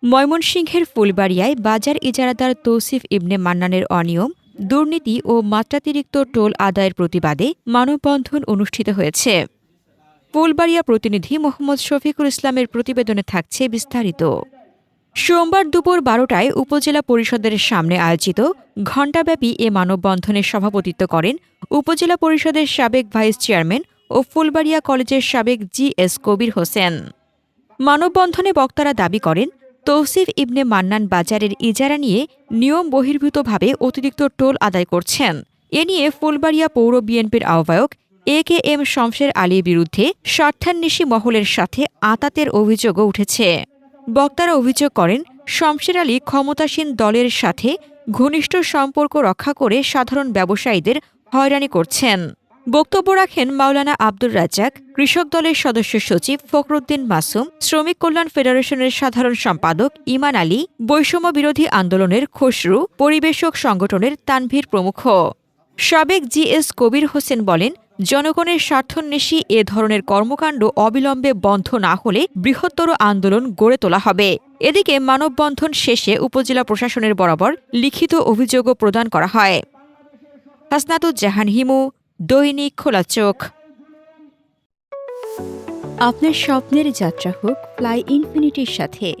ময়মনসিংহের ফুলবাড়িয়ায় বাজার ইজারাদার তৌসিফ ইবনে মান্নানের অনিয়ম, দুর্নীতি ও মাত্রাতিরিক্ত টোল আদায়ের প্রতিবাদে মানববন্ধন অনুষ্ঠিত হয়েছে। ফুলবাড়িয়া প্রতিনিধি মোহাম্মদ শফিকুল ইসলামের প্রতিবেদনে থাকছে বিস্তারিত। সোমবার দুপুর ১২টায় উপজেলা পরিষদের সামনে আয়োজিত ঘণ্টাব্যাপী এ মানববন্ধনে সভাপতিত্ব করেন উপজেলা পরিষদের সাবেক ভাইস চেয়ারম্যান ও ফুলবাড়িয়া কলেজের সাবেক জিএস কবির হোসেন। মানববন্ধনে বক্তারা দাবি করেন, তৌসিফ ইবনে মান্নান বাজারের ইজারা নিয়ে নিয়ম বহির্ভূতভাবে অতিরিক্ত টোল আদায় করছেন। এ নিয়ে ফুলবাড়িয়া পৌর বিএনপির আহ্বায়ক AKM শমশের আলীর বিরুদ্ধে স্বার্থান্বেষী মহলের সাথে আঁতাতের অভিযোগও উঠেছে। বক্তারা অভিযোগ করেন, শমশের আলী ক্ষমতাসীন দলের সাথে ঘনিষ্ঠ সম্পর্ক রক্ষা করে সাধারণ ব্যবসায়ীদের হয়রানি করছেন। বক্তব্য রাখেন মাওলানা আব্দুর রাজ্জাক, কৃষক দলের সদস্য সচিব ফখরুদ্দিন মাসুম, শ্রমিক কল্যাণ ফেডারেশনের সাধারণ সম্পাদক ইমান আলী, বৈষম্য বিরোধী আন্দোলনের খসরু, পরিবেশক সংগঠনের তানভীর প্রমুখ। সাবেক জিএস কবির হোসেন বলেন, জনগণের স্বার্থান্বেষী এ ধরনের কর্মকাণ্ড অবিলম্বে বন্ধ না হলে বৃহত্তর আন্দোলন গড়ে তোলা হবে। এদিকে মানববন্ধন শেষে উপজেলা প্রশাসনের বরাবর লিখিত অভিযোগও প্রদান করা হয়। হাসনাতুজ্জাহান হিমু, দৈনিক খোলা চোখ। আপনার স্বপ্নের যাত্রা হোক ফ্লাই ইনফিনিটির সাথে।